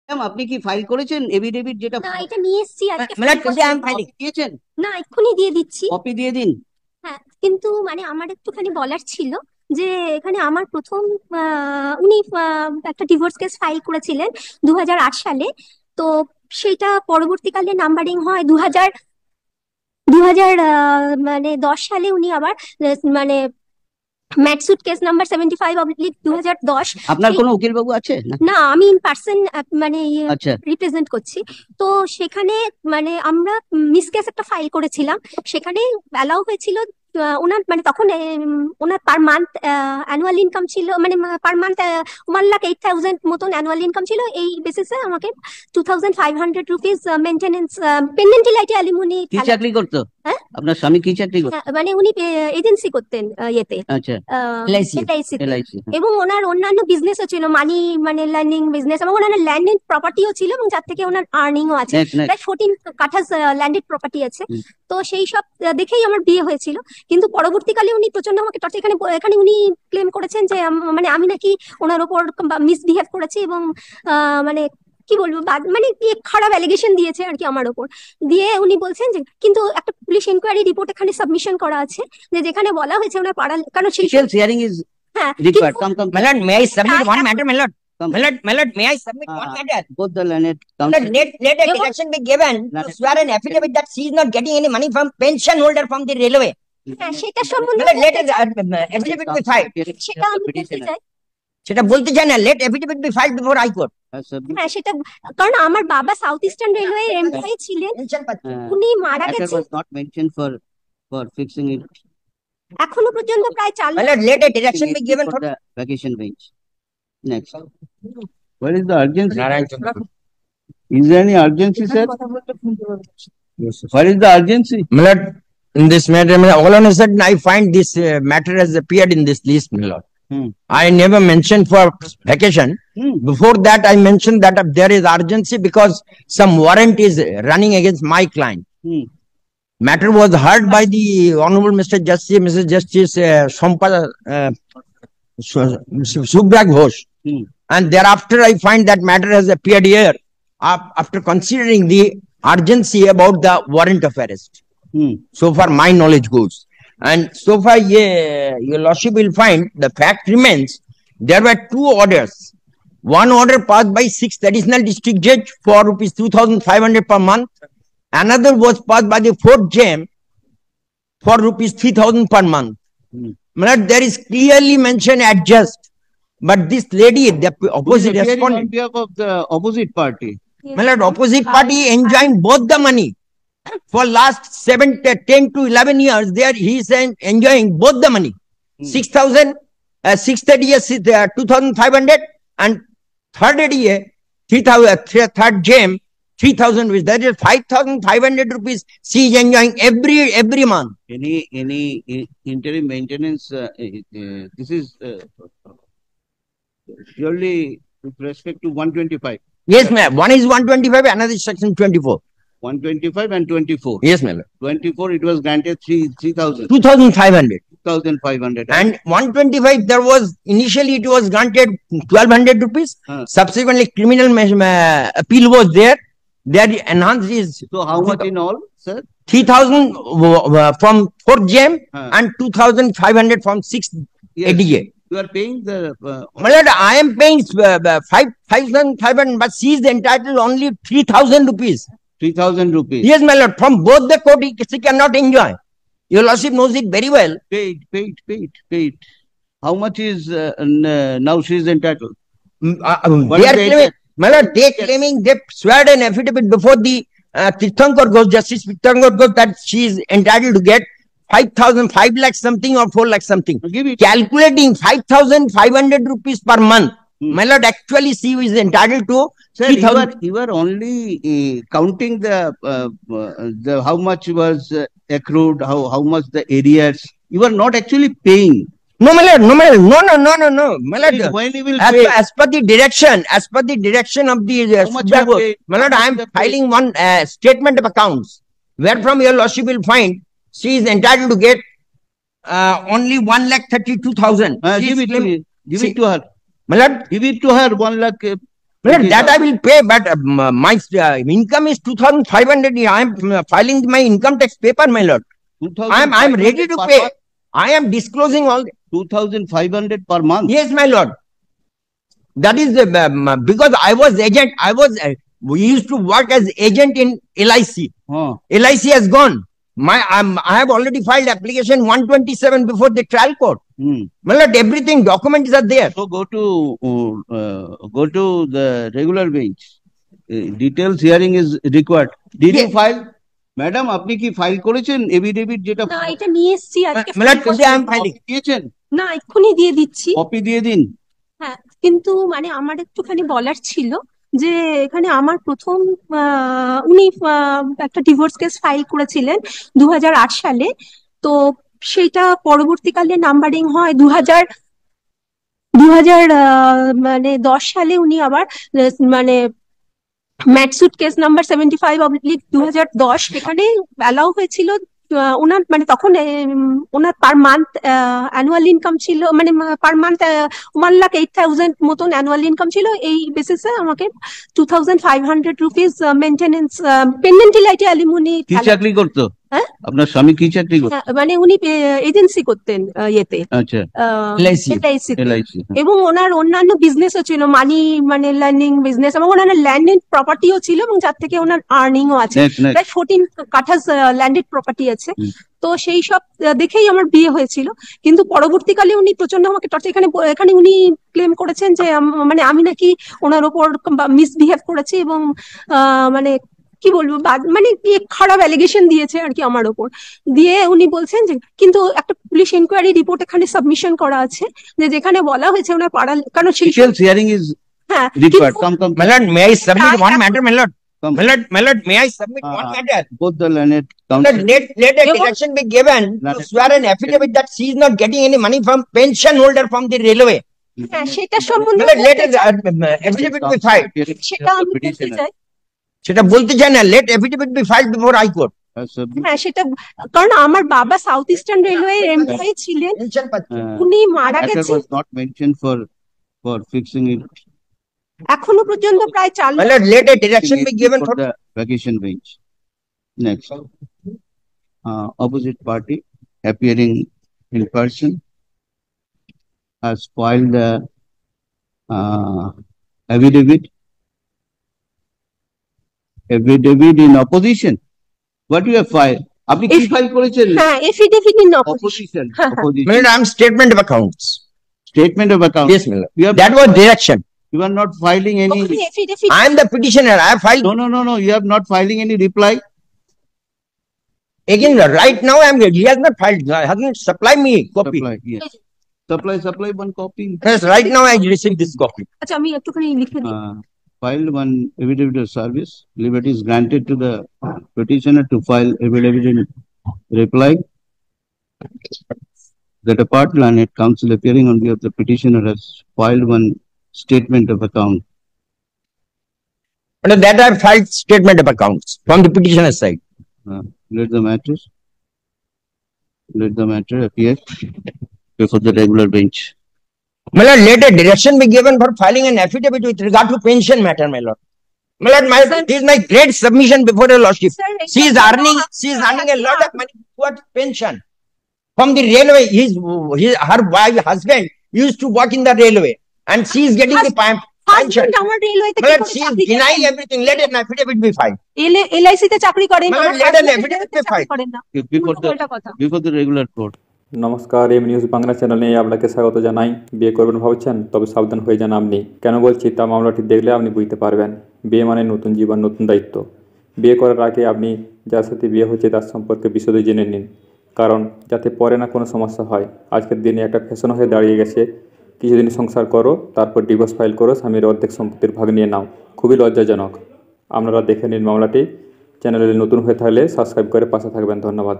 Ma'am আপনি কি file করেছেন এফিডেভিট যেটা? না, এটা নিয়ে এসেছি আজকে ম্যাডাম ফাইল টুডে করতে। I am filing. দিয়েছেন? না, এক্ষুনি দিয়ে দিচ্ছি। কপি দিয়ে দিন। হ্যাঁ, কিন্তু মানে আমার একটুখানি বলার ছিল যে এখানে আমার প্রথম উনি একটা ডিভোর্স কেস ফাইল করেছিলেন 2008 সালে। তো সেটা পরবর্তীকালে নাম্বারিং হয় 2010 সালে উনি আবার মানে ম্যাটসুট কেস নাম্বার 75/2010। আপনার কোনো উকিল বাবু আছে না? না, আমি ইন পার্সন মানে আচ্ছা। রিপ্রেজেন্ট করছি। তো সেখানে মানে আমরা মিস কেস একটা ফাইল করেছিলাম। সেখানে অ্যালাউ হয়েছিল ওনার মানে তখন ওনার পার মান্থ অ্যানুয়াল ইনকাম ছিল, মানে পার মান্থ 1,08,000 মতন অ্যানুয়াল ইনকাম ছিল। এই বেসিসে আমাকে 2,500 রুপিস মেনটেনেন্স পেন্ডেন্টিলাইটি অ্যালিমনি। কি চাকরি করতো হ্যাঁ, আপনার স্বামী? কি চাকরি করতো? হ্যাঁ, মানে উনি এজেন্সি করতেন ইয়েতে, আচ্ছা। এলআইসি। এলআইসি তে। এলআইসি। এবং ওনার অন্যান্য বিজনেসও ছিল, মানি মানে ল্যান্ডিং বিজনেস, এবং ওনার ল্যান্ড এন্ড প্রপার্টিও ছিল, এবং যার থেকে ওনার আর্নিংও আছে। Next next. প্রায় 14 কাঠাস ল্যান্ডেড প্রপার্টি আছে। তো সেই সব দেখেই আমার বিয়ে হয়েছিল। কিন্তু পরবর্তীকালে উনি প্রচন্ড আমাকে টর্চার, এখানে এখানে উনি ক্লেম করেছেন যে মানে আমি নাকি ওনার ওপর মিসবিহেভ করেছি, এবং মানে কি বলবো, মানে কি খারাপ অ্যালিগেশন দিয়েছে আর কি আমার ওপর। দিয়ে উনি বলছেন যে কিন্তু একটা পুলিশ ইনকোয়ারি রিপোর্ট এখানে সাবমিশন করা আছে, যে যেখানে বলা হয়েছে ওনার পাড়ার, কারণ সেই ডিটেলস হিয়ারিং ইজ হ্যাঁ required. কিন্তু Come, come, My lord, may I submit তার one matter, my lord? come. My lord, may I submit one matter? Both the Learned My lord, Council. let a এবং direction be given to swear an affidavit that she is not getting any money from pension holder from the railway. হ্যাঁ, সেটা My সম্বন্ধে lord, let বলতে an চাই। affidavit be filed. সেটা আমি বলতে চাই। সেটা বলতে চাই না, let affidavit be filed before High Court. হ্যাঁ, সেটা কারণ আমার বাবা সাউথ ইস্টার্ন রেলওয়ে এমপ্লয়ি ছিলেন, Pension পাচ্ছে। উনি মারা Matter গেছেন। was not mentioned for fixing it. এখনো পর্যন্ত প্রায় 4 My lakh. lord, let a direction be given for for the vacation bench. Next. Where is the urgency? Narayan Chandra. Is there any urgency, sir? Where is the urgency? My lord, in this matter, all on a sudden I find this matter has appeared in this list, my lord. I never mentioned for vacation. Before that, I mentioned that there is urgency because some warrant is running against my client. Matter was heard by the Honorable Mr. Justice, Mrs. Justice Sompa Subrag Ghosh. And thereafter, I find that matter has appeared here after considering the urgency about the warrant of arrest. So far, my knowledge goes. And so far, your lordship will find the fact remains there were 2 orders. One order passed by 6th additional district judge for rupees 2,500 per month. Another was passed by the 4th JM for rupees 3,000 per month. There is clearly mentioned adjust. But this lady, the opposite respondent, on behalf of the opposite party. my lord, opposite party enjoying both the money for last 10 to 11 years. There he is enjoying both the money. 6,000, 630 years, 2,500, and third ADA, 3,000, third JM, 3,000 rupees. That is 5,500 rupees. She is enjoying every month. Any interim maintenance? This is purely with respect to 125. Yes, ma'am. One is 125, another is section 24. 125 and 24. Yes, ma'am. 24 it was granted 3,000. 2,500. 2,500. And 125, there was initially it was granted 1,200 rupees. Subsequently, criminal appeal was there. There enhanced is. So how much in all, sir? 3,000 from 4th JM and 2,500 from 6th Yes. ADA. You are paying the. My lord, I am paying 5,500, but she is entitled only 3,000 rupees. 3,000 rupees. Yes, my lord, from both the court she cannot enjoy. Your lordship knows it very well. Paid. How much is now she is entitled? They are claiming, my lord, they claiming they swear an affidavit before the Tirthankar Ghosh, Justice Tirthankar Ghosh, that she is entitled to get 5,000, 5 lakh something or 4 lakh something. Give it. Calculating 5,500 rupees per month. My lord, actually she is entitled to. Sir, you were only counting the how much was accrued, how much the arrears. You were not actually paying. No, my lord, no. My lord, When you will pay? as per the direction of the How much you have paid? my lord, How I am much you have filing one statement of accounts, where from your lordship will find she is entitled to get only 1,32,000. Give it to her. My lord, Give it to her 1 lakh. Well, that I will pay, but my income is 2,500. I am filing my income tax paper, my lord. I am ready to pay. Month? I am disclosing all. 2,500 per month. Yes, my lord. That is because I was agent. We used to work as agent in LIC. LIC has gone. I have already filed application 127 before the trial court. My lord, everything documents are there. So go to the regular bench. Details hearing is required. Did you file? Madam আপনি কি file করেছেন affidavit যেটা? না, এটা নিয়ে এসেছি আজকে। দিয়েছেন? না, এক্ষুনি দিয়ে দিচ্ছি। কপি দিয়ে দিন। হ্যাঁ, কিন্তু মানে আমার একটুখানি বলার ছিল যে এখানে আমার প্রথম উনি একটা ডিভোর্স কেস ফাইল করেছিলেন 2008 সালে। তো সেটা পরবর্তীকালে নাম্বারিং হয় 2010 সালে উনি আবার মানে ম্যাটসুট কেস নাম্বার 75/2010 এখানে অ্যালাউ হয়েছিল ওনার মানে তখন ওনার পার মান্থ অ্যানুয়াল ইনকাম ছিল মানে পার মান্থ 1,08,000 মতন অ্যানুয়াল ইনকাম ছিল। এই বেসিসে আমাকে 2,500 রুপিস মেইনটেনেন্স পেন্ডেন্টিলাইটি অ্যালিমনি। কি চাকরি করতো? হ্যাঁ, আপনার স্বামী কি চাকরি করতো? মানে উনি এজেন্সি করতেন ইয়েতে, আচ্ছা, এলআইসি, এবং ওনার অন্যান্য বিজনেসও ছিল, মানি মানে ল্যান্ডিং বিজনেস, এবং ওনার ল্যান্ডেড প্রপার্টিও ছিল এবং যার থেকে ওনার আর্নিংও আছে। প্রায় 14 কাঠাস ল্যান্ডেড প্রপার্টি আছে। তো সেই সব দেখেই আমার বিয়ে হয়েছিল। কিন্তু পরবর্তীকালে উনি প্রচন্ড আমাকে এখানে উনি ক্লেম করেছেন যে মানে আমি নাকি ওনার ওপর মিসবিহেভ করেছি এবং মানে কি বলবো মানে খারাপ অ্যালিগেশন দিয়েছে আর কি আমার ওপর। দিয়ে উনি বলছেন যে কিন্তু একটা পুলিশ ইনকোয়ারি রিপোর্ট এখানে সাবমিশন করা আছে যে যেখানে বলা হয়েছে ওনার পাড়া, কারণ সেই hearing is required. My lord, may I submit one matter, my lord? My lord, may I submit one matter? Both the learned counsel. Let a direction be given to swear an affidavit that she is not getting any money from pension holder from the railway. সেটা সম্বন্ধে let affidavit be filed. সেটা আমি বলতে চাই। সেটা বলতে চাই না, let affidavit be filed before High Court. হ্যাঁ, সেটা কারণ আমার বাবা সাউথ ইস্টার্ন রেলওয়ে এমপ্লয়ি ছিলেন, উনি মারা গেছেন। not mentioned for fixing it. এখনো পর্যন্ত প্রায় 4 lakh. Let a direction be given for the vacation bench. Next, opposite party appearing in person has filed the affidavit in opposition. What you have filed? আপনি কি file করেছেন? হ্যাঁ, affidavit in opposition. Madam, I am statement of accounts. Statement of accounts. Yes, madam. That was direction. You are not filing any. I am the petitioner. I have filed. No. You have not filing any reply. Again, right now I am. He has not filed. Hasn't supplied me copy. Supply, yes. Supply one copy. Yes, right now I received this copy. আচ্ছা, আমি একটুখানি লিখে দিই। Filed one affidavit of service. Liberty is granted to the petitioner to file affidavit in reply. The department and counsel appearing on behalf of the petitioner has filed one statement of account. And that I have filed statement of accounts from the petitioner's side. Let the matter appear before the regular bench. My lord, let a direction be given for filing an affidavit with regard to pension matter, my lord. My lord, this is my great submission before your lordship. She is earning a lot of money towards pension from the railway. Her husband used to work in the railway, and she is getting the pension. My lord, she is denying everything. Let an affidavit be filed. LIC তে চাকরি করেন, My lord, let an affidavit be filed before the regular court. নমস্কার, M news Bangla চ্যানেলে আপনাকে স্বাগত জানাই। বিয়ে করবেন ভাবছেন? তবে সাবধান হয়ে যান আপনি। কেন বলছি তা মামলাটি দেখলে আপনি বুঝতে পারবেন। বিয়ে মানে নতুন জীবন, নতুন দায়িত্ব। বিয়ে করার আগে আপনি যার সাথে বিয়ে হচ্ছে তার সম্পর্কে বিশদে জেনে নিন, কারণ যাতে পরে না কোনো সমস্যা হয়। আজকের দিনে একটা ফ্যাশন হয়ে দাঁড়িয়ে গেছে, কিছুদিন সংসার করো, তারপর ডিভোর্স ফাইল করো, স্বামীর অর্ধেক সম্পত্তির ভাগ নিয়ে নাও। খুবই লজ্জাজনক। আপনারা দেখে নিন মামলাটি। চ্যানেলে নতুন হয়ে থাকলে সাবস্ক্রাইব করে পাশে থাকবেন। ধন্যবাদ।